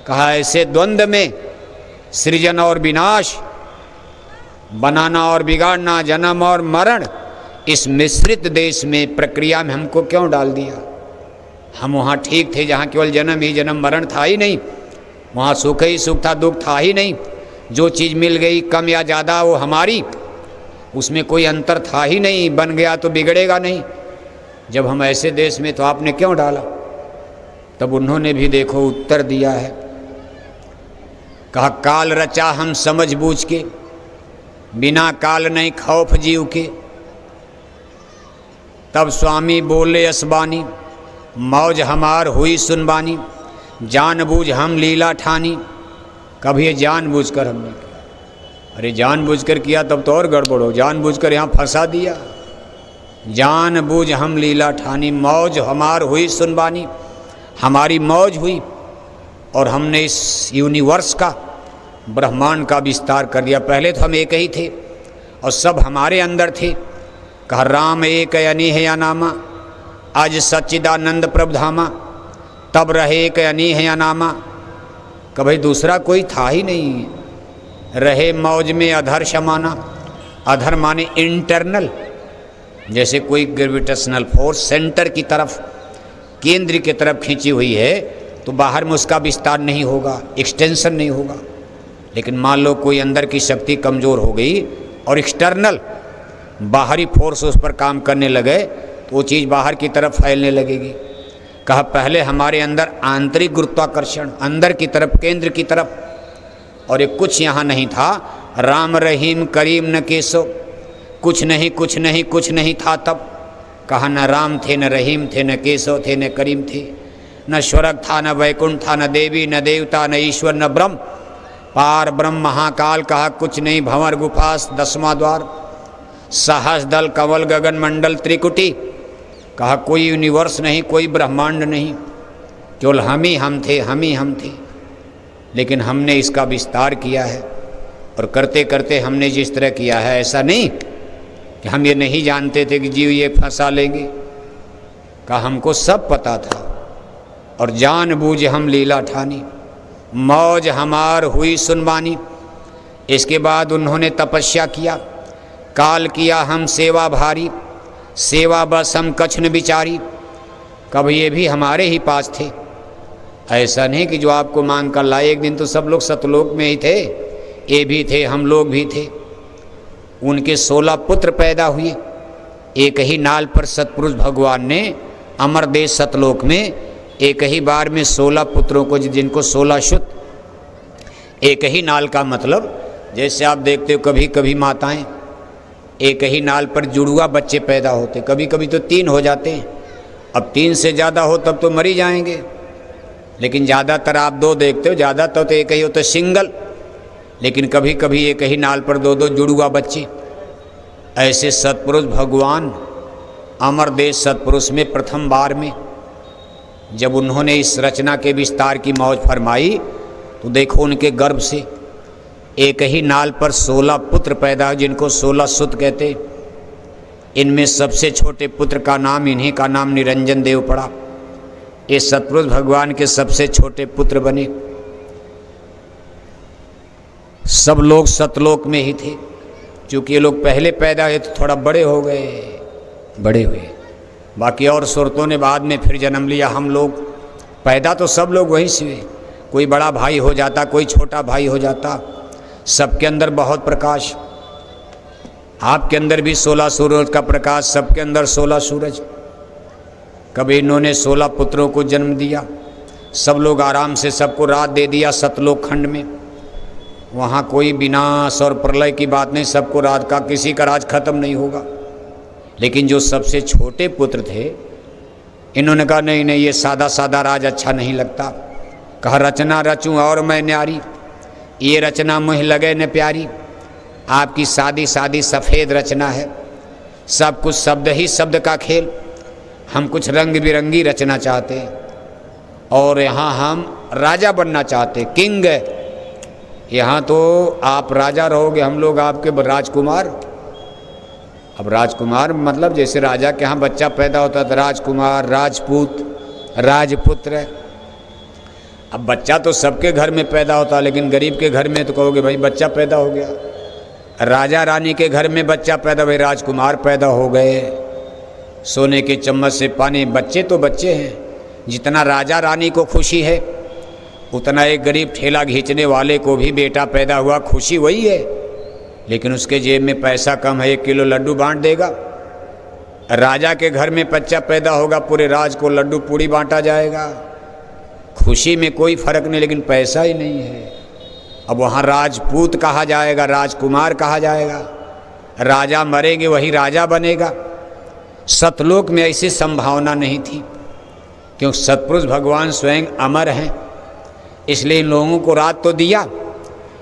कहा ऐसे द्वंद्व में सृजन और विनाश, बनाना और बिगाड़ना, जन्म और मरण, इस मिश्रित देश में प्रक्रिया में हमको क्यों डाल दिया? हम वहाँ ठीक थे जहाँ केवल जन्म ही जन्म, मरण था ही नहीं, वहाँ सुख ही सुख था, दुख था ही नहीं। जो चीज़ मिल गई कम या ज़्यादा वो हमारी, उसमें कोई अंतर था ही नहीं, बन गया तो बिगड़ेगा नहीं। जब हम ऐसे देश में तो आपने क्यों डाला? तब उन्होंने भी देखो उत्तर दिया है, कहा काल रचा हम समझ बूझ के, बिना काल नहीं खौफ जीव के। तब स्वामी बोले असबानी, मौज हमार हुई सुनबानी, जानबूझ हम लीला ठानी। कभी ये जानबूझकर हमने किया? अरे जानबूझकर किया तब तो और गड़बड़ हो, जानबूझकर यहाँ फंसा दिया। जानबूझ हम लीला ठानी, मौज हमार हुई सुनबानी, हमारी मौज हुई और हमने इस यूनिवर्स का, ब्रह्मांड का विस्तार कर दिया। पहले तो हम एक ही थे और सब हमारे अंदर थे। कहा राम एक अनीह या नामा, आज सच्चिदानंद प्रभुधामा, तब रहे एक अनीह या नामा। कभी दूसरा कोई था ही नहीं। रहे मौज में अधर शमाना, अधर माने इंटरनल, जैसे कोई ग्रेविटेशनल फोर्स सेंटर की तरफ, केंद्र की तरफ खींची हुई है तो बाहर में उसका विस्तार नहीं होगा, एक्सटेंशन नहीं होगा। लेकिन मान लो कोई अंदर की शक्ति कमज़ोर हो गई और एक्सटर्नल बाहरी फोर्स उस पर काम करने लगे तो वो चीज़ बाहर की तरफ फैलने लगेगी। कहा पहले हमारे अंदर आंतरिक गुरुत्वाकर्षण, अंदर की तरफ, केंद्र की तरफ, और एक कुछ यहाँ नहीं था। राम रहीम करीम न केशव, कुछ नहीं कुछ नहीं कुछ नहीं था तब। कहा न राम थे, न रहीम थे, न केशव थे, न करीम थे, न स्वर्ग था, न वैकुंठ था, न देवी, न देवता, न ईश्वर, न ब्रह्म, पार ब्रह्म महाकाल। कहा कुछ नहीं, भंवर गुफास 10वां द्वार, सहस दल कंवल गगन मंडल त्रिकुटी। कहा कोई यूनिवर्स नहीं, कोई ब्रह्मांड नहीं, केवल हम ही हम थे, हम ही हम थे। लेकिन हमने इसका विस्तार किया है और करते करते हमने जिस तरह किया है, ऐसा नहीं कि हम ये नहीं जानते थे कि जीव ये फंसा लेंगे। कहा हमको सब पता था और जानबूझ हम लीला ठानी, मौज हमार हुई सुनबानी। इसके बाद उन्होंने तपस्या किया, काल किया हम सेवा भारी, सेवा बस हम कछ न बिचारी। कब ये भी हमारे ही पास थे, ऐसा नहीं कि जो आपको मांग कर लाए। एक दिन तो सब लोग सतलोक में ही थे, ये भी थे, हम लोग भी थे। उनके 16 पुत्र पैदा हुए। एक ही नाल पर सतपुरुष भगवान ने अमर देश सतलोक में एक ही बार में 16 पुत्रों को, जिनको 16 शुद्ध, एक ही नाल का मतलब जैसे आप देखते हो कभी कभी माताएं एक ही नाल पर जुड़वा बच्चे पैदा होते, कभी कभी तो 3 हो जाते हैं। अब 3 से ज़्यादा हो तब तो मर ही जाएंगे, लेकिन ज़्यादातर आप 2 देखते हो, ज़्यादातर तो एक ही होता सिंगल, लेकिन कभी कभी एक ही नाल पर 2-2 जुड़वा बच्चे। ऐसे सतपुरुष भगवान अमर देश सतपुरुष में प्रथम बार में जब उन्होंने इस रचना के विस्तार की मौज फरमाई तो देखो उनके गर्भ से एक ही नाल पर 16 पुत्र पैदा, जिनको 16 सुत कहते। इनमें सबसे छोटे पुत्र का नाम, इन्हीं का नाम निरंजन देव पड़ा। ये सतपुरुष भगवान के सबसे छोटे पुत्र बने। सब लोग सतलोक में ही थे, क्योंकि ये लोग पहले पैदा हुए तो थोड़ा बड़े हो गए, बड़े हुए। बाकी और सुरतों ने बाद में फिर जन्म लिया। हम लोग पैदा तो सब लोग वहीं से हुए, कोई बड़ा भाई हो जाता, कोई छोटा भाई हो जाता। सबके अंदर बहुत प्रकाश, आपके अंदर भी 16 सूरज का प्रकाश, सबके अंदर 16 सूरज। कभी इन्होंने 16 पुत्रों को जन्म दिया। सब लोग आराम से सबको रात दे दिया सतलोक खंड में। वहाँ कोई विनाश और प्रलय की बात नहीं, सबको रात का, किसी का राज खत्म नहीं होगा। लेकिन जो सबसे छोटे पुत्र थे, इन्होंने कहा नहीं नहीं, ये सादा सादा राज अच्छा नहीं लगता। कहा रचना रचूं और मैं न्यारी, ये रचना मुझे लगे न प्यारी। आपकी सादी सादी सफ़ेद रचना है, सब कुछ शब्द ही शब्द का खेल। हम कुछ रंग बिरंगी रचना चाहते हैं और यहाँ हम राजा बनना चाहते, किंग। यहाँ तो आप राजा रहोगे, हम लोग आपके राजकुमार। अब राजकुमार मतलब जैसे राजा के यहाँ बच्चा पैदा होता था, राजकुमार, राजपूत, राजपुत्र। अब बच्चा तो सबके घर में पैदा होता, लेकिन गरीब के घर में तो कहोगे भाई बच्चा पैदा हो गया। राजा रानी के घर में बच्चा पैदा, भाई राजकुमार पैदा हो गए, सोने के चम्मच से पानी। बच्चे तो बच्चे हैं। जितना राजा रानी को खुशी है उतना एक गरीब ठेला खींचने वाले को भी बेटा पैदा हुआ, खुशी वही है। लेकिन उसके जेब में पैसा कम है, 1 किलो लड्डू बांट देगा। राजा के घर में बच्चा पैदा होगा, पूरे राज को लड्डू पूड़ी बांटा जाएगा। खुशी में कोई फर्क नहीं, लेकिन पैसा ही नहीं है। अब वहाँ राजपूत कहा जाएगा, राजकुमार कहा जाएगा। राजा मरेंगे वही राजा बनेगा। सतलोक में ऐसी संभावना नहीं थी, क्योंकि सतपुरुष भगवान स्वयं अमर हैं। इसलिए इन लोगों को राज तो दिया,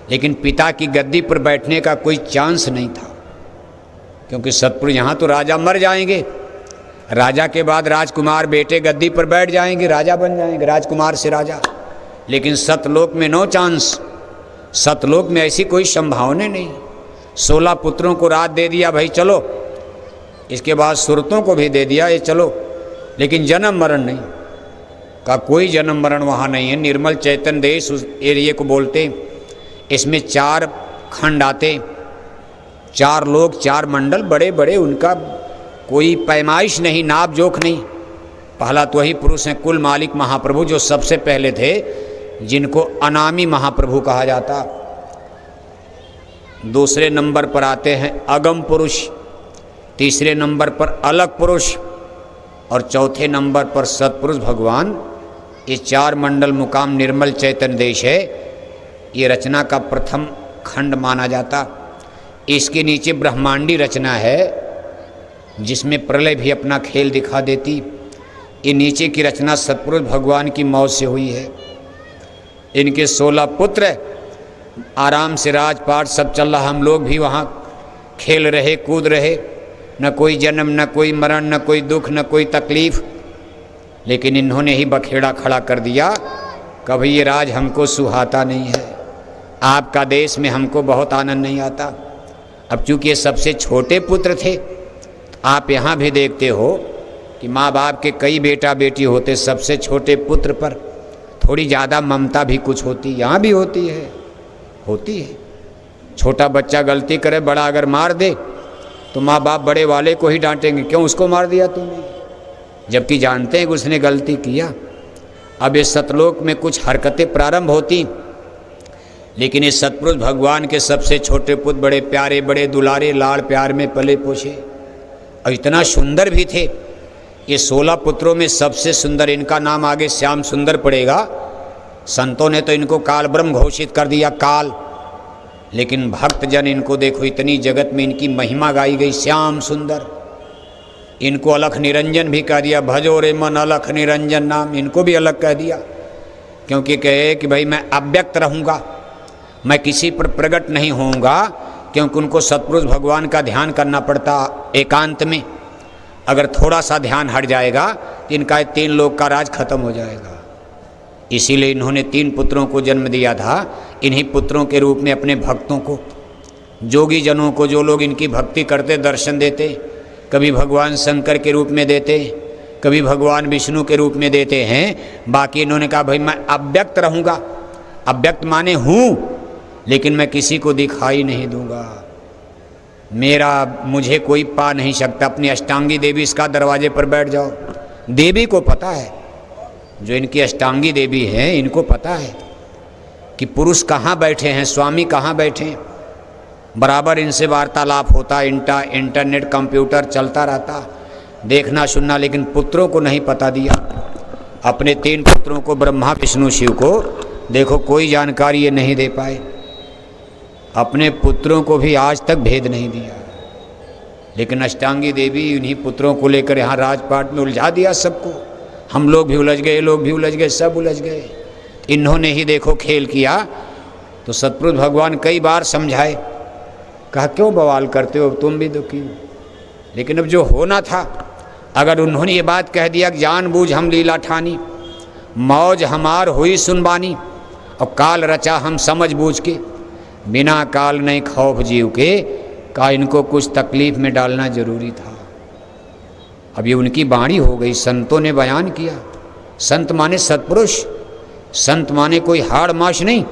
लेकिन पिता की गद्दी पर बैठने का कोई चांस नहीं था, क्योंकि सतपुरुष यहाँ तो राजा मर जाएंगे, राजा के बाद राजकुमार बेटे गद्दी पर बैठ जाएंगे, राजा बन जाएंगे, राजकुमार से राजा। लेकिन सतलोक में नो चांस। सतलोक में ऐसी कोई संभावना नहीं। 16 पुत्रों को राज दे दिया, भाई चलो। इसके बाद सुरतों को भी दे दिया, ये चलो। लेकिन जन्म मरण नहीं का, कोई जन्म मरण वहाँ नहीं है। निर्मल चैतन्य देश उस एरिए को बोलते। इसमें 4 खंड आते, 4 लोग, 4 मंडल बड़े बड़े, उनका कोई पैमाइश नहीं, नाप जोख नहीं। पहला तो वही पुरुष हैं कुल मालिक महाप्रभु, जो सबसे पहले थे, जिनको अनामी महाप्रभु कहा जाता। दूसरे नंबर पर आते हैं अगम पुरुष, तीसरे नंबर पर अलग पुरुष, और चौथे नंबर पर सतपुरुष भगवान। ये 4 मंडल मुकाम निर्मल चैतन्य देश है। ये रचना का प्रथम खंड माना जाता। इसके नीचे ब्रह्मांडी रचना है, जिसमें प्रलय भी अपना खेल दिखा देती। ये नीचे की रचना सतपुरुष भगवान की मौत से हुई है। इनके 16 पुत्र, आराम से राजपाट सब चल रहा, हम लोग भी वहाँ खेल रहे, कूद रहे, न कोई जन्म, न कोई मरण, न कोई दुख, न कोई तकलीफ। लेकिन इन्होंने ही बखेड़ा खड़ा कर दिया, कभी ये राज हमको सुहाता नहीं है, आपका देश में हमको बहुत आनंद नहीं आता। अब चूँकि ये सबसे छोटे पुत्र थे, आप यहाँ भी देखते हो कि माँ बाप के कई बेटा बेटी होते, सबसे छोटे पुत्र पर थोड़ी ज़्यादा ममता भी कुछ होती, यहाँ भी होती है, होती है। छोटा बच्चा गलती करे, बड़ा अगर मार दे तो माँ बाप बड़े वाले को ही डांटेंगे, क्यों उसको मार दिया तूने, जबकि जानते हैं कि उसने गलती किया। अब इस सतलोक में कुछ हरकतें प्रारंभ होती, लेकिन इस सतपुरुष भगवान के सबसे छोटे पुत्र बड़े प्यारे, बड़े दुलारे, लाड़ प्यार में पले पोषे, और इतना सुंदर भी थे। ये 16 पुत्रों में सबसे सुंदर, इनका नाम आगे श्याम सुंदर पड़ेगा। संतों ने तो इनको काल ब्रह्म घोषित कर दिया, काल। लेकिन भक्तजन इनको देखो, इतनी जगत में इनकी महिमा गाई गई, श्याम सुंदर। इनको अलख निरंजन भी कह दिया, भजो रे मन अलख निरंजन नाम, इनको भी अलग कह दिया, क्योंकि कहे कि भाई मैं अव्यक्त रहूँगा, मैं किसी पर प्रकट नहीं होऊंगा, क्योंकि उनको सतपुरुष भगवान का ध्यान करना पड़ता एकांत में। अगर थोड़ा सा ध्यान हट जाएगा तो इनका 3 लोक का राज खत्म हो जाएगा। इसीलिए इन्होंने 3 पुत्रों को जन्म दिया था। इन्हीं पुत्रों के रूप में अपने भक्तों को, जोगी जनों को, जो लोग इनकी भक्ति करते, दर्शन देते। कभी भगवान शंकर के रूप में देते, कभी भगवान विष्णु के रूप में देते हैं। बाकी इन्होंने कहा भाई मैं अव्यक्त रहूँगा। अव्यक्त माने हूँ, लेकिन मैं किसी को दिखाई नहीं दूंगा, मुझे कोई पा नहीं सकता। अपनी अष्टांगी देवी इसका दरवाजे पर बैठ जाओ। देवी को पता है, जो इनकी अष्टांगी देवी हैं, इनको पता है कि पुरुष कहाँ बैठे हैं, स्वामी कहाँ बैठे हैं। बराबर इनसे वार्तालाप होता, इंटरनेट कंप्यूटर चलता रहता, देखना सुनना। लेकिन पुत्रों को नहीं पता दिया। अपने 3 पुत्रों को, ब्रह्मा विष्णु शिव को देखो, कोई जानकारी ये नहीं दे पाए। अपने पुत्रों को भी आज तक भेद नहीं दिया। लेकिन अष्टांगी देवी उन्हीं पुत्रों को लेकर यहाँ राजपाट में उलझा दिया सबको। हम लोग भी उलझ गए, लोग भी उलझ गए, सब उलझ गए। इन्होंने ही देखो खेल किया। तो सतपुरुष भगवान कई बार समझाए, कहा क्यों बवाल करते हो, तुम भी दुखी हो। लेकिन अब जो होना था, अगर उन्होंने ये बात कह दिया कि जानबूझ हम लीला ठानी, मौज हमार हुई सुनबानी, और काल रचा हम समझ बूझ के, बिना काल नहीं खौफ जीव के, का इनको कुछ तकलीफ में डालना जरूरी था। अब ये उनकी वाणी हो गई, संतों ने बयान किया। संत माने सत्पुरुष, संत माने कोई हाड़ माश नहीं।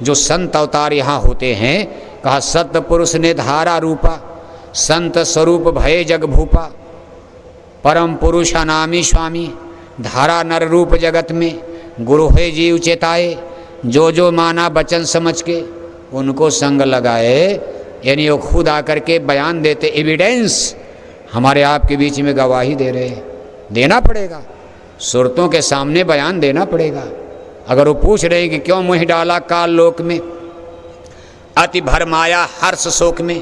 जो संत अवतार यहाँ होते हैं, कहा सत्य पुरुष ने धारा रूपा, संत स्वरूप भय जग भूपा, परम पुरुष अनामी स्वामी, धारा नर रूप जगत में, गुरु है जीव चेताए, जो जो माना बचन समझ के उनको संग लगाए। यानी वो खुद आकर के बयान देते, एविडेंस हमारे आपके बीच में गवाही दे रहे हैं। देना पड़ेगा, सुरतों के सामने बयान देना पड़ेगा। अगर वो पूछ रहे कि क्यों मुँह डाला काल लोक में, अति भरमाया हर्ष शोक में,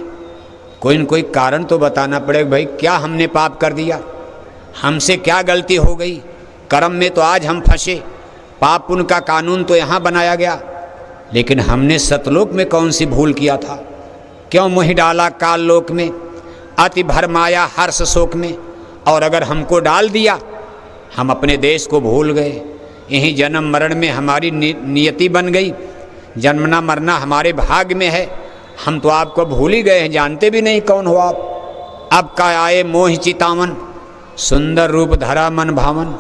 कोई न कोई कारण तो बताना पड़ेगा। भाई क्या हमने पाप कर दिया, हमसे क्या गलती हो गई, कर्म में तो आज हम फंसे, पाप पुण्य का कानून तो यहाँ बनाया गया, लेकिन हमने सतलोक में कौन सी भूल किया था, क्यों मुँह डाला काल लोक में, अति भरमाया हर्ष शोक में। और अगर हमको डाल दिया, हम अपने देश को भूल गए, यहीं जन्म मरण में हमारी नियति बन गई, जन्मना मरना हमारे भाग्य में है, हम तो आपको भूल ही गए हैं, जानते भी नहीं कौन हो आप। अब का आए मोह चितावन, सुंदर रूप धरा मन भावन।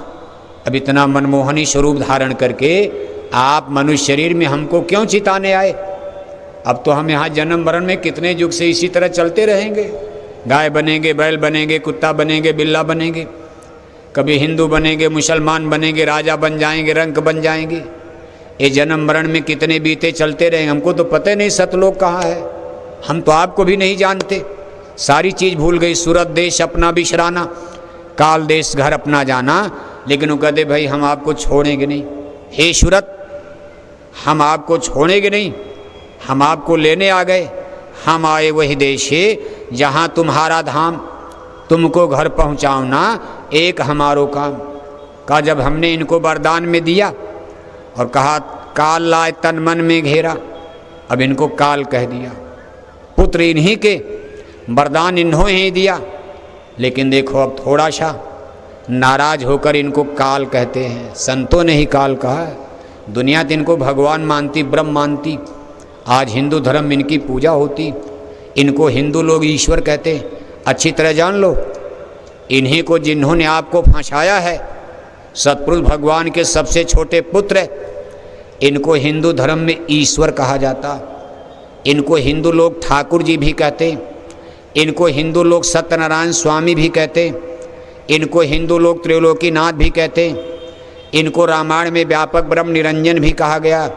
अब इतना मनमोहनी स्वरूप धारण करके आप मनुष्य शरीर में हमको क्यों चिताने आए। अब तो हम यहाँ जन्म मरण में कितने युग से इसी तरह चलते रहेंगे, गाय बनेंगे, बैल बनेंगे, कुत्ता बनेंगे, बिल्ला बनेंगे, कभी हिंदू बनेंगे, मुसलमान बनेंगे, राजा बन जाएंगे, रंक बन जाएंगे। ये जन्म मरण में कितने बीते चलते रहेंगे, हमको तो पता नहीं सतलोक कहाँ है, हम तो आपको भी नहीं जानते, सारी चीज़ भूल गई। सूरत देश अपना बिशराना, काल देश घर अपना जाना। लेकिन वो कहते भाई हम आपको छोड़ेंगे नहीं, हे सूरत हम आपको छोड़ेंगे नहीं, हम आपको लेने आ गए, हम आए वही देश है जहाँ तुम्हारा धाम, तुमको घर पहुँचाओना एक हमारो काम। का जब हमने इनको वरदान में दिया और कहा काल लाए तन मन में घेरा, अब इनको काल कह दिया, पुत्र इन्हीं के, वरदान इन्हों ही दिया, लेकिन देखो अब थोड़ा सा नाराज होकर इनको काल कहते हैं। संतों ने ही काल कहा है, दुनिया तो इनको भगवान मानती, ब्रह्म मानती। आज हिंदू धर्म में इनकी पूजा होती, इनको हिंदू लोग ईश्वर कहते। अच्छी तरह जान लो, इन्हीं को जिन्होंने आपको फंसाया है, सतपुरुष भगवान के सबसे छोटे पुत्र, इनको हिंदू धर्म में ईश्वर कहा जाता। इनको हिंदू लोग ठाकुर जी भी कहते, इनको हिंदू लोग सत्यनारायण स्वामी भी कहते, इनको हिंदू लोग त्रिलोकीनाथ भी कहते, इनको रामायण में व्यापक ब्रह्म निरंजन भी कहा गया।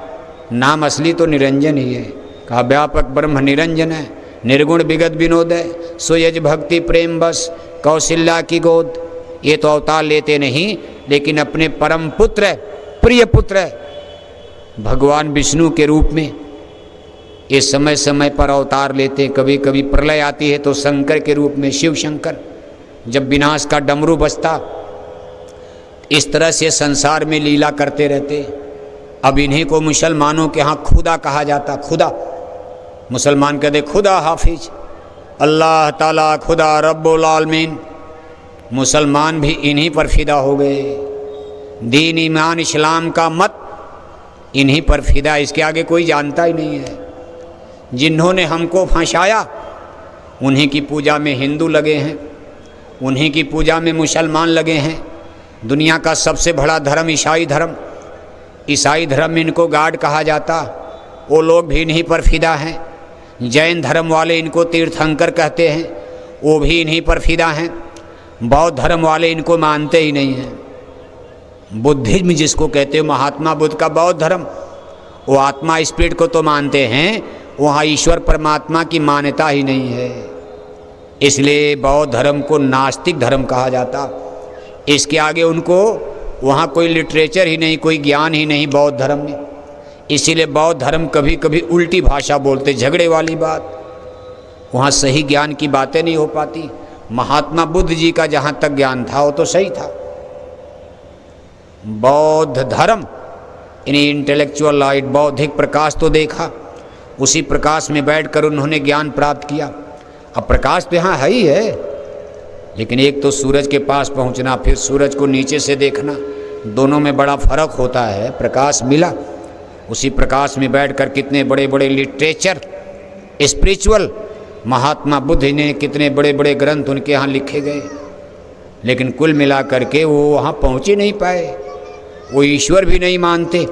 नाम असली तो निरंजन ही है, कहा व्यापक ब्रह्म निरंजन है, निर्गुण विगत विनोद है, सोयज भक्ति प्रेम बस, कौशल्या की गोद। ये तो अवतार लेते नहीं, लेकिन अपने परम पुत्र, प्रिय पुत्र भगवान विष्णु के रूप में ये समय समय पर अवतार लेते। कभी कभी प्रलय आती है तो शंकर के रूप में, शिव शंकर, जब विनाश का डमरू बजता, इस तरह से संसार में लीला करते रहते। अब इन्हीं को मुसलमानों के यहाँ खुदा कहा जाता। खुदा, मुसलमान कहते खुदा हाफिज, अल्लाह ताला खुदा रब्बुल आलमीन। मुसलमान भी इन्हीं पर फिदा हो गए। दीन ईमान इस्लाम का मत इन्हीं पर फिदा, इसके आगे कोई जानता ही नहीं है। जिन्होंने हमको फंसाया उन्हीं की पूजा में हिंदू लगे हैं, उन्हीं की पूजा में मुसलमान लगे हैं। दुनिया का सबसे बड़ा धर्म ईसाई धर्म, ईसाई धर्म में इनको गाड कहा जाता, वो लोग भी इन्हीं पर फिदा हैं। जैन धर्म वाले इनको तीर्थंकर कहते हैं, वो भी इन्हीं पर फिदा हैं। बौद्ध धर्म वाले इनको मानते ही नहीं हैं। बुद्धिज्म जिसको कहते हो, महात्मा बुद्ध का बौद्ध धर्म, वो आत्मा स्पिरिट को तो मानते हैं, वहाँ ईश्वर परमात्मा की मान्यता ही नहीं है। इसलिए बौद्ध धर्म को नास्तिक धर्म कहा जाता। इसके आगे उनको वहाँ कोई लिटरेचर ही नहीं, कोई ज्ञान ही नहीं बौद्ध धर्म में। इसीलिए बौद्ध धर्म कभी कभी उल्टी भाषा बोलते, झगड़े वाली बात, वहाँ सही ज्ञान की बातें नहीं हो पाती। महात्मा बुद्ध जी का जहाँ तक ज्ञान था वो तो सही था। बौद्ध धर्म यानी इंटेलेक्चुअल लाइट, बौद्धिक प्रकाश तो देखा, उसी प्रकाश में बैठकर उन्होंने ज्ञान प्राप्त किया। अब प्रकाश तो यहाँ है ही है, लेकिन एक तो सूरज के पास पहुँचना, फिर सूरज को नीचे से देखना, दोनों में बड़ा फर्क होता है। प्रकाश मिला, उसी प्रकाश में बैठकर कितने बड़े बड़े लिटरेचर स्पिरिचुअल, महात्मा बुद्ध ने कितने बड़े बड़े ग्रंथ उनके यहाँ लिखे गए, लेकिन कुल मिला करके वो वहाँ पहुँच ही नहीं पाए। वो ईश्वर भी नहीं मानते,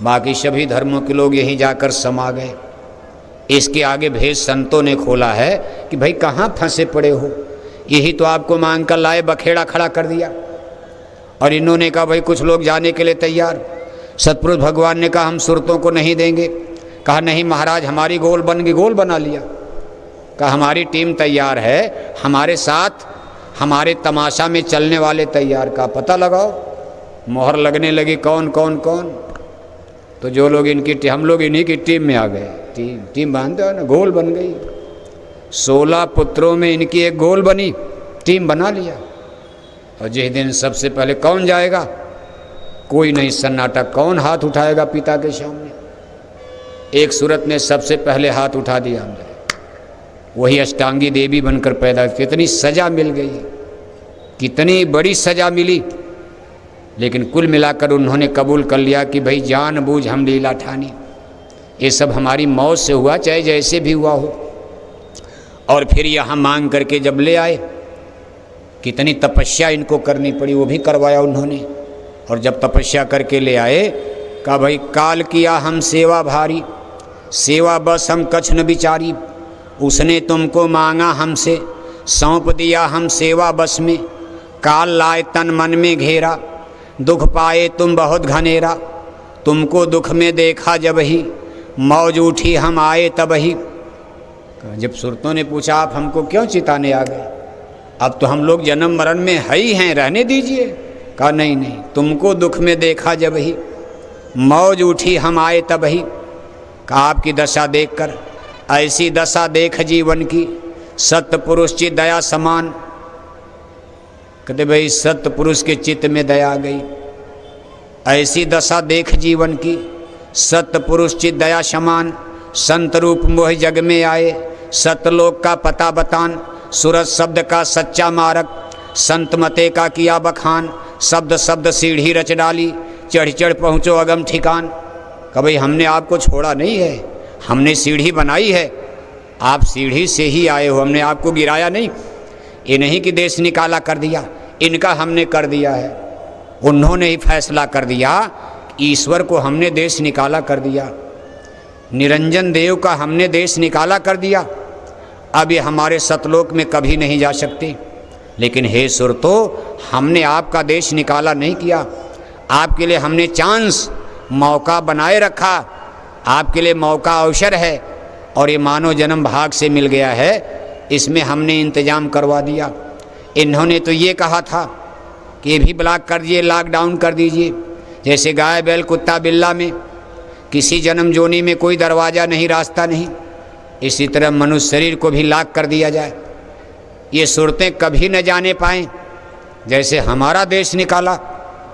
बाकी सभी धर्मों के लोग यहीं जाकर समा गए। इसके आगे भेद संतों ने खोला है कि भाई कहाँ फंसे पड़े हो, यही तो आपको मांग कर लाए, बखेड़ा खड़ा कर दिया। और इन्होंने कहा भाई कुछ लोग जाने के लिए तैयार। सतपुरुष भगवान ने कहा हम सुरतों को नहीं देंगे। कहा नहीं महाराज, हमारी गोल बन गई, गोल बना लिया। कहा हमारी टीम तैयार है, हमारे साथ हमारे तमाशा में चलने वाले तैयार, का पता लगाओ। मोहर लगने लगी कौन कौन कौन, तो जो लोग इनकी हम लोग इन्हीं की टीम में आ गए। टीम बांधते हो ना, गोल बन गई। 16 पुत्रों में इनकी एक गोल बनी, टीम बना लिया। और जिस दिन सबसे पहले कौन जाएगा, कोई नहीं, सन्नाटा। कौन हाथ उठाएगा पिता के सामने? एक सूरत ने सबसे पहले हाथ उठा दिया, हमने वही अष्टांगी देवी बनकर पैदा। कितनी सजा मिल गई, कितनी बड़ी सजा मिली, लेकिन कुल मिलाकर उन्होंने कबूल कर लिया कि भाई जानबूझ हम लीला ठानी, ये सब हमारी मौत से हुआ, चाहे जैसे भी हुआ हो। और फिर यहाँ मांग करके जब ले आए, कितनी तपस्या इनको करनी पड़ी, वो भी करवाया उन्होंने। और जब तपस्या करके ले आए, कहा भाई काल किया हम सेवा भारी, सेवा बस हम कछ न बिचारी। उसने तुमको मांगा हमसे, सौंप दिया हम सेवा बस में। काल लाए तन मन में घेरा, दुख पाए तुम बहुत घनेरा। तुमको दुख में देखा जब ही, मौज उठी हम आए तब ही। जब सुरतों ने पूछा आप हमको क्यों चिताने आ गए, अब तो हम लोग जन्म मरण में है ही हैं, रहने दीजिए। कहा नहीं नहीं, तुमको दुख में देखा जब ही, मौज उठी हम आए तब ही। कहा आपकी दशा देखकर, ऐसी दशा देख जीवन की, सत्य पुरुष की दया समान। कहते भाई सत्य पुरुष के चित्त में दया आ गई। ऐसी दशा देख जीवन की, सत्य पुरुष की दया समान। संत रूप मोह जग में आए, सतलोक का पता बतान। सूरज शब्द का सच्चा मारक, संत मते का किया बखान। शब्द शब्द सीढ़ी रच डाली, चढ़ चढ़ पहुँचो अगम ठिकान। कभी हमने आपको छोड़ा नहीं है, हमने सीढ़ी बनाई है, आप सीढ़ी से ही आए हो, हमने आपको गिराया नहीं। ये नहीं कि देश निकाला कर दिया, इनका हमने कर दिया है। उन्होंने ही फैसला कर दिया, ईश्वर को हमने देश निकाला कर दिया, निरंजन देव का हमने देश निकाला कर दिया। अब ये हमारे सतलोक में कभी नहीं जा सकते। लेकिन हे सुरतो, हमने आपका देश निकाला नहीं किया, आपके लिए हमने चांस, मौका बनाए रखा। आपके लिए मौका अवसर है, और ये मानव जन्म भाग से मिल गया है, इसमें हमने इंतजाम करवा दिया। इन्होंने तो ये कहा था कि ये भी ब्लॉक कर दिए, लॉकडाउन कर दीजिए। जैसे गाय बैल कुत्ता बिल्ला में किसी जन्म जोनी में कोई दरवाज़ा नहीं, रास्ता नहीं, इसी तरह मनुष्य शरीर को भी लॉक कर दिया जाए, ये सूरतें कभी न जाने पाएँ। जैसे हमारा देश निकाला,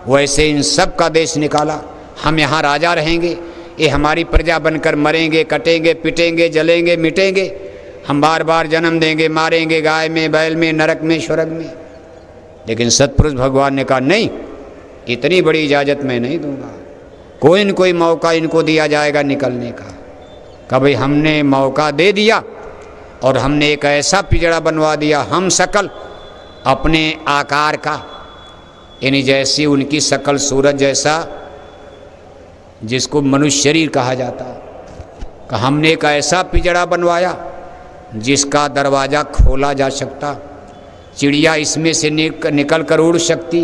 वैसे इन सब का देश निकाला। हम यहाँ राजा रहेंगे, ये हमारी प्रजा बनकर मरेंगे, कटेंगे, पिटेंगे, जलेंगे, मिटेंगे। हम बार बार जन्म देंगे, मारेंगे, गाय में, बैल में, नरक में, स्वर्ग में। लेकिन सतपुरुष भगवान ने कहा नहीं, इतनी बड़ी इजाज़त मैं नहीं दूंगा, कोई न कोई मौका इनको दिया जाएगा निकलने का। कहा भाई हमने मौका दे दिया, और हमने एक ऐसा पिंजड़ा बनवा दिया हम सकल अपने आकार का, यानी जैसी उनकी शकल सूरज जैसा, जिसको मनुष्य शरीर कहा जाता। कहा हमने एक ऐसा पिंजड़ा बनवाया जिसका दरवाज़ा खोला जा सकता, चिड़िया इसमें से निकल कर उड़ सकती,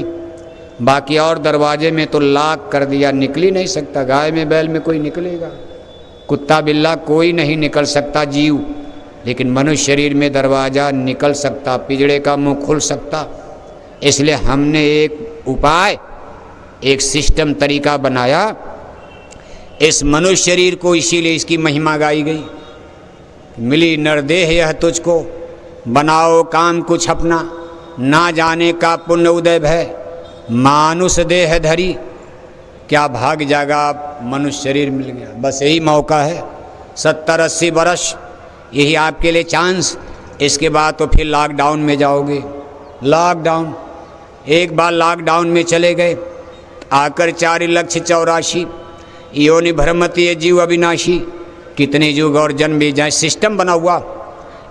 बाकी और दरवाजे में तो लॉक कर दिया, निकल ही नहीं सकता। गाय में बैल में कोई निकलेगा, कुत्ता बिल्ला कोई नहीं निकल सकता जीव, लेकिन मनुष्य शरीर में दरवाज़ा निकल सकता, पिंजड़े का मुंह खुल सकता। इसलिए हमने एक उपाय, एक सिस्टम, तरीका बनाया इस मनुष्य शरीर को। इसीलिए इसकी महिमा गाई गई। मिली नरदेह यह तुझको, बनाओ काम कुछ अपना, ना जाने का पुण्य उदय भय, मानुष देह धरी। क्या भाग जागा, मनुष्य शरीर मिल गया, बस यही मौका है। 70-80 बरस यही आपके लिए चांस। इसके बाद तो फिर लॉकडाउन में जाओगे। लॉकडाउन, एक बार लॉकडाउन में चले गए, आकर 4,84,000 योनि भ्रमति जीव अविनाशी। कितने युग और जन्म भी जाए, सिस्टम बना हुआ,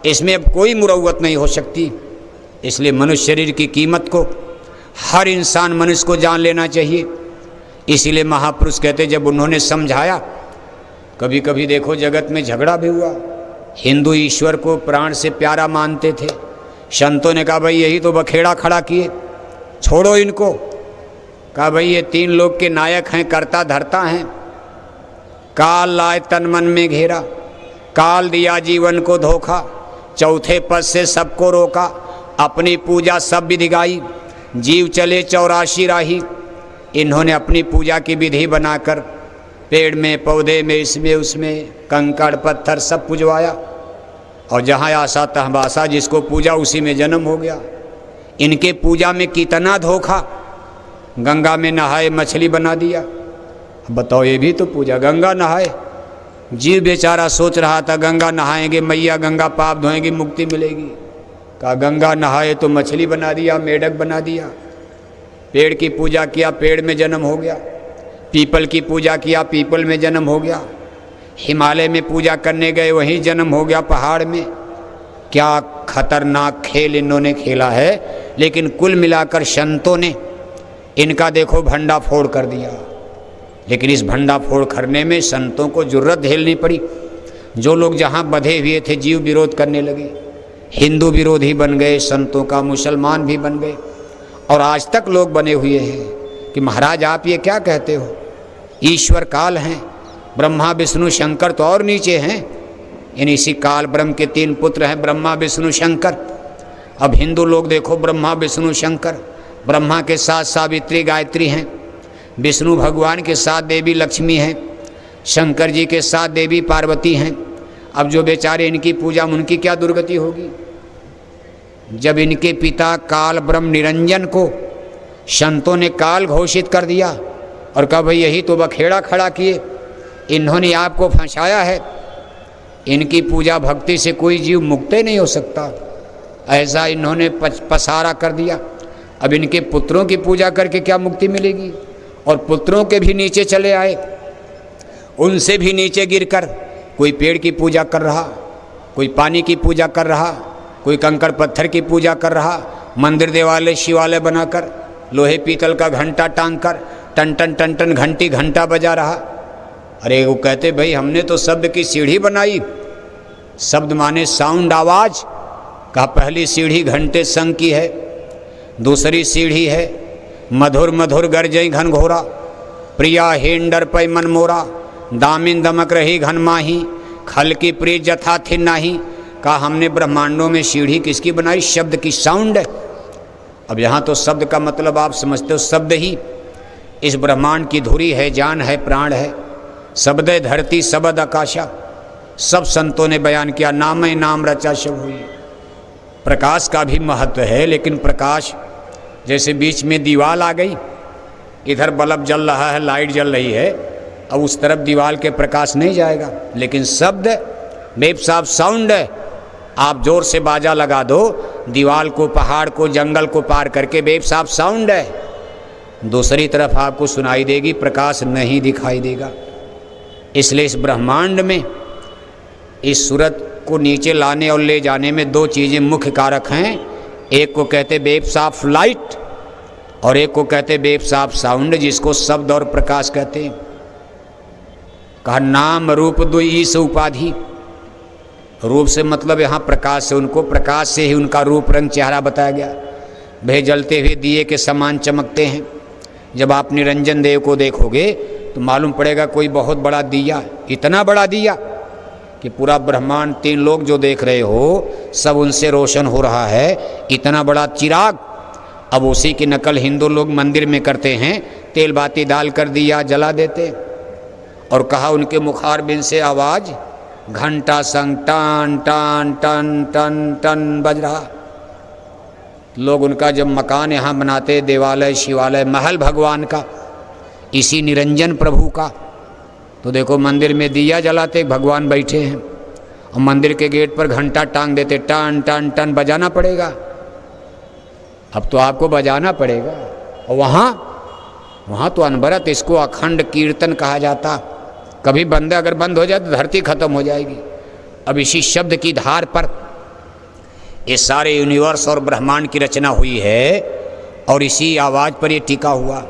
इसमें अब कोई मुरव्वत नहीं हो सकती। इसलिए मनुष्य शरीर की कीमत को हर इंसान, मनुष्य को जान लेना चाहिए। इसीलिए महापुरुष कहते जब उन्होंने समझाया, कभी कभी देखो जगत में झगड़ा भी हुआ, हिंदू ईश्वर को प्राण से प्यारा मानते थे, संतों ने कहा भाई यही तो बखेड़ा खड़ा किए, छोड़ो इनको। कहा भाई ये तीन लोग के नायक हैं, करता धरता हैं। काल लाए तन मन में घेरा, काल दिया जीवन को धोखा, चौथे पद से सबको रोका, अपनी पूजा सब विधि गाई, जीव चले 84 राही। इन्होंने अपनी पूजा की विधि बनाकर पेड़ में पौधे में इसमें उसमें कंकड़ पत्थर सब पुजवाया, और जहाँ आशा तहबासा, जिसको पूजा उसी में जन्म हो गया। इनके पूजा में कितना धोखा, गंगा में नहाए मछली बना दिया। बताओ ये भी तो पूजा, गंगा नहाए, जीव बेचारा सोच रहा था गंगा नहाएंगे मैया गंगा पाप धोएंगी मुक्ति मिलेगी, कहा गंगा नहाए तो मछली बना दिया, मेढक बना दिया। पेड़ की पूजा किया, पेड़ में जन्म हो गया। पीपल की पूजा किया, पीपल में जन्म हो गया। हिमालय में पूजा करने गए, वहीं जन्म हो गया पहाड़ में। क्या खतरनाक खेल इन्होंने खेला है। लेकिन कुल मिलाकर संतों ने इनका देखो भंडा फोड़ कर दिया। लेकिन इस भंडा फोड़ करने में संतों को जुर्रत झेलनी पड़ी। जो लोग जहाँ बंधे हुए थे जीव विरोध करने लगे, हिंदू विरोधी बन गए संतों का, मुसलमान भी बन गए। और आज तक लोग बने हुए हैं कि महाराज आप ये क्या कहते हो, ईश्वर काल हैं, ब्रह्मा विष्णु शंकर तो और नीचे हैं। इन इसी काल ब्रह्म के 3 पुत्र हैं, ब्रह्मा विष्णु शंकर। अब हिंदू लोग देखो ब्रह्मा विष्णु शंकर, ब्रह्मा के साथ सावित्री गायत्री हैं, विष्णु भगवान के साथ देवी लक्ष्मी हैं, शंकर जी के साथ देवी पार्वती हैं। अब जो बेचारे इनकी पूजा में उनकी क्या दुर्गति होगी। जब इनके पिता काल ब्रह्म निरंजन को संतों ने काल घोषित कर दिया और कहा भाई यही तो बखेड़ा खड़ा किए, इन्होंने आपको फंसाया है, इनकी पूजा भक्ति से कोई जीव मुक्त नहीं हो सकता, ऐसा इन्होंने पसारा कर दिया। अब इनके पुत्रों की पूजा करके क्या मुक्ति मिलेगी। और पुत्रों के भी नीचे चले आए, उनसे भी नीचे गिरकर कोई पेड़ की पूजा कर रहा, कोई पानी की पूजा कर रहा, कोई कंकड़ पत्थर की पूजा कर रहा, मंदिर देवालय शिवालय बनाकर लोहे पीतल का घंटा टांग कर टन टन टन टन घंटी घंटा बजा रहा। अरे वो कहते भाई हमने तो शब्द की सीढ़ी बनाई, शब्द माने साउंड आवाज। कहा पहली सीढ़ी घंटे संग की है, दूसरी सीढ़ी है मधुर मधुर गरजई घन घोरा, प्रिया हेन डर पै मन मोरा, दामिन दमक रही घन माही, खल की प्रिय जथा थी नाही। कहा हमने ब्रह्मांडों में सीढ़ी किसकी बनाई, शब्द की, साउंड है। अब यहाँ तो शब्द का मतलब आप समझते हो, शब्द ही इस ब्रह्मांड की धुरी है, जान है, प्राण है। शब्द धरती शब्द आकाशा, सब संतों ने बयान किया, नाम नाम रचा शब हुई। प्रकाश का भी महत्व है, लेकिन प्रकाश जैसे बीच में दीवार आ गई, इधर बल्ब जल रहा है, लाइट जल रही है, अब उस तरफ दीवार के प्रकाश नहीं जाएगा। लेकिन शब्द बेब साहब साउंड है, आप जोर से बाजा लगा दो, दीवार को, पहाड़ को, जंगल को पार करके बेब साहब साउंड है, दूसरी तरफ आपको सुनाई देगी, प्रकाश नहीं दिखाई देगा। इसलिए इस ब्रह्मांड में इस सूरत को नीचे लाने और ले जाने में 2 चीज़ें मुख्य कारक हैं। एक को कहते वेव्स ऑफ लाइट और एक को कहते वेव्स ऑफ साउंड, जिसको शब्द और प्रकाश कहते हैं। कहा नाम रूप दुई ईस उपाधि, रूप से मतलब यहाँ प्रकाश से, उनको प्रकाश से ही उनका रूप रंग चेहरा बताया गया। वे जलते हुए दिए के समान चमकते हैं। जब आप निरंजन देव को देखोगे तो मालूम पड़ेगा कोई बहुत बड़ा दिया, इतना बड़ा दिया कि पूरा ब्रह्मांड 3 लोग जो देख रहे हो सब उनसे रोशन हो रहा है, इतना बड़ा चिराग। अब उसी की नकल हिंदू लोग मंदिर में करते हैं, तेल बाती डाल कर दिया जला देते। और कहा उनके मुखारबिंद से आवाज़ घंटा संग टन टन टन टन टन बज रहा। लोग उनका जब मकान यहाँ बनाते, देवालय शिवालय महल भगवान का, इसी निरंजन प्रभु का, तो देखो मंदिर में दिया जलाते, भगवान बैठे हैं, और मंदिर के गेट पर घंटा टांग देते, टन टन टन बजाना पड़ेगा। अब तो आपको बजाना पड़ेगा। और वहाँ तो अनवरत इसको अखंड कीर्तन कहा जाता। कभी बंद अगर बंद हो जाए तो धरती खत्म हो जाएगी। अब इसी शब्द की धार पर ये सारे यूनिवर्स और ब्रह्मांड की रचना हुई है, और इसी आवाज़ पर ये टिका हुआ।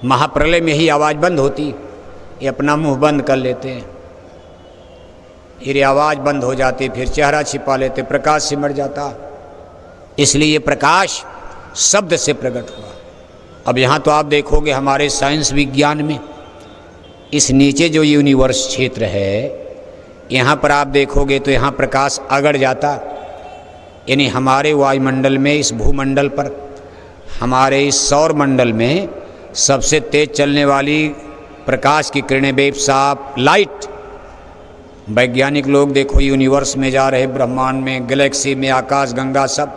महाप्रलय में ही आवाज़ बंद होती, ये अपना मुंह बंद कर लेते हैं, फिर आवाज़ बंद हो जाती, फिर चेहरा छिपा लेते, प्रकाश सिमट जाता। इसलिए ये प्रकाश शब्द से प्रकट हुआ। अब यहाँ तो आप देखोगे हमारे साइंस विज्ञान में इस नीचे जो यूनिवर्स क्षेत्र है, यहाँ पर आप देखोगे तो यहाँ प्रकाश अगड़ जाता, यानी हमारे वायुमंडल में, इस भूमंडल पर, हमारे इस सौर मंडल में सबसे तेज चलने वाली प्रकाश की किरणें, वेव्स ऑफ लाइट। वैज्ञानिक लोग देखो यूनिवर्स में जा रहे, ब्रह्मांड में, गैलेक्सी में, आकाश गंगा सब,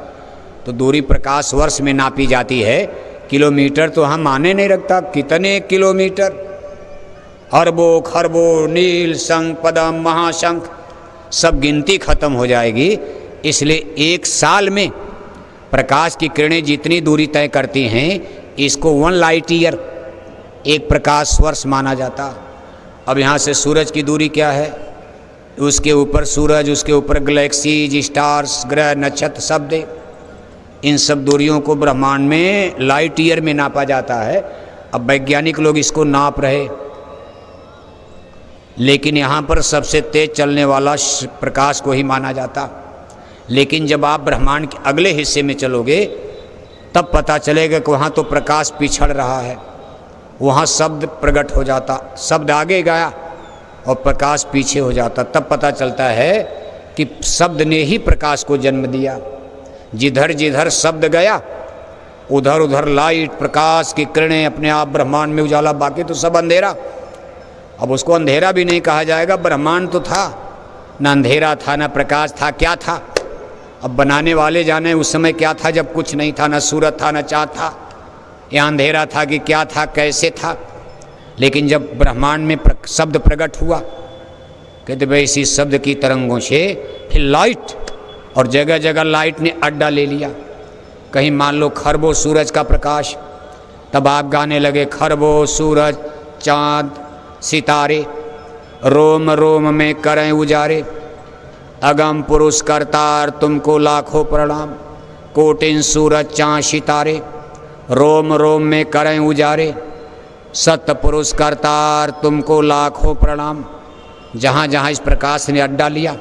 तो दूरी प्रकाश वर्ष में नापी जाती है, किलोमीटर तो हम माने नहीं रखता, कितने किलोमीटर, अरबों खरबों, नील शंख पदम महाशंख, सब गिनती खत्म हो जाएगी। इसलिए एक साल में प्रकाश की किरणें जितनी दूरी तय करती हैं, इसको 1 लाइट ईयर, एक प्रकाश वर्ष माना जाता। अब यहाँ से सूरज की दूरी क्या है, उसके ऊपर सूरज, उसके ऊपर गैलेक्सीज, स्टार्स, ग्रह, नक्षत्र सब दे, इन सब दूरियों को ब्रह्मांड में लाइट ईयर में नापा जाता है। अब वैज्ञानिक लोग इसको नाप रहे, लेकिन यहाँ पर सबसे तेज चलने वाला प्रकाश को ही माना जाता। लेकिन जब आप ब्रह्मांड के अगले हिस्से में चलोगे तब पता चलेगा कि वहाँ तो प्रकाश पिछड़ रहा है, वहाँ शब्द प्रकट हो जाता, शब्द आगे गया और प्रकाश पीछे हो जाता। तब पता चलता है कि शब्द ने ही प्रकाश को जन्म दिया। जिधर जिधर शब्द गया उधर उधर लाइट, प्रकाश की किरणें अपने आप ब्रह्मांड में उजाला, बाकी तो सब अंधेरा। अब उसको अंधेरा भी नहीं कहा जाएगा, ब्रह्मांड तो था, ना अंधेरा था ना प्रकाश था, क्या था? अब बनाने वाले जाने उस समय क्या था जब कुछ नहीं था, ना सूरज था ना चाँद था, या अंधेरा था कि क्या था, कैसे था। लेकिन जब ब्रह्मांड में शब्द प्रकट हुआ, कहते भाई इसी शब्द की तरंगों से फिर लाइट, और जगह जगह लाइट ने अड्डा ले लिया। कहीं मान लो खरबों सूरज का प्रकाश, तब आप गाने लगे खरबों सूरज चाँद सितारे, रोम रोम में करें उजारे, अगम पुरुष करतार तुमको लाखों प्रणाम, कोटिन सूरज चाँद सितारे, रोम रोम में करें उजारे, सत्य पुरुष करतार तुमको लाखों प्रणाम। जहाँ जहाँ इस प्रकाश ने अड्डा लिया,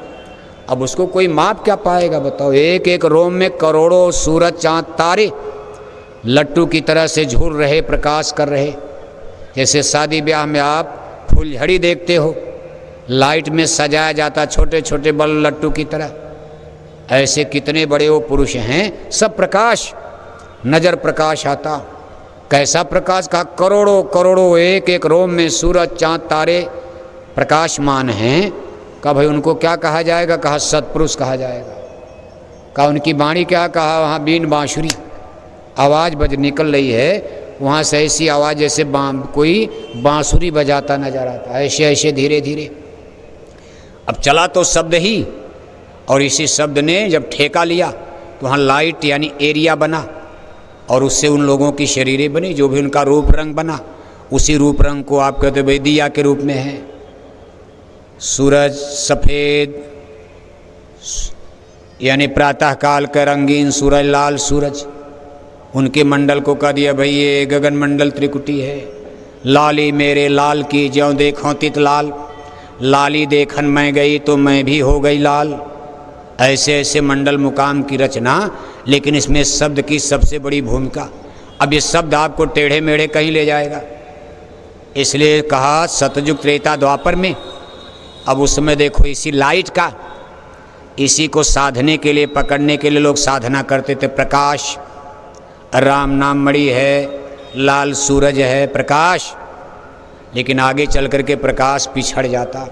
अब उसको कोई माप क्या पाएगा बताओ। एक एक रोम में करोड़ों सूरज चाँद तारे लट्टू की तरह से झूल रहे, प्रकाश कर रहे। जैसे शादी ब्याह में आप फुलझड़ी देखते हो, लाइट में सजाया जाता छोटे छोटे बल्ब लट्टू की तरह, ऐसे कितने बड़े वो पुरुष हैं, सब प्रकाश, नजर प्रकाश आता। कैसा प्रकाश? कहा करोड़ों करोड़ों एक एक रोम में सूरज चाँद तारे प्रकाशमान हैं। कहा भाई उनको क्या कहा जाएगा? कहा सत्पुरुष कहा जाएगा। कहा उनकी वाणी क्या? कहा वहाँ बीन बांसुरी आवाज़ बज निकल रही है, वहाँ से ऐसी आवाज़ जैसे कोई बांसुरी बजाता नजर आता, ऐसे ऐसे धीरे धीरे। अब चला तो शब्द ही, और इसी शब्द ने जब ठेका लिया तो वहाँ लाइट यानी एरिया बना, और उससे उन लोगों की शरीरें बनी, जो भी उनका रूप रंग बना, उसी रूप रंग को आप कहते भाई दिया के रूप में है। सूरज सफ़ेद यानी प्रातःकाल का रंगीन सूरज, लाल सूरज, उनके मंडल को कह दिया भाई ये गगन मंडल त्रिकुटी है। लाली मेरे लाल की ज्यों देखो तित लाल, लाली देखन मैं गई तो मैं भी हो गई लाल। ऐसे ऐसे मंडल मुकाम की रचना, लेकिन इसमें शब्द की सबसे बड़ी भूमिका। अब ये शब्द आपको टेढ़े मेढ़े कहीं ले जाएगा, इसलिए कहा सतयुग त्रेता द्वापर में। अब उस समय देखो इसी लाइट का, इसी को साधने के लिए, पकड़ने के लिए लोग साधना करते थे। प्रकाश, राम नाम मणि है, लाल सूरज है प्रकाश, लेकिन आगे चल करके प्रकाश पिछड़ जाता।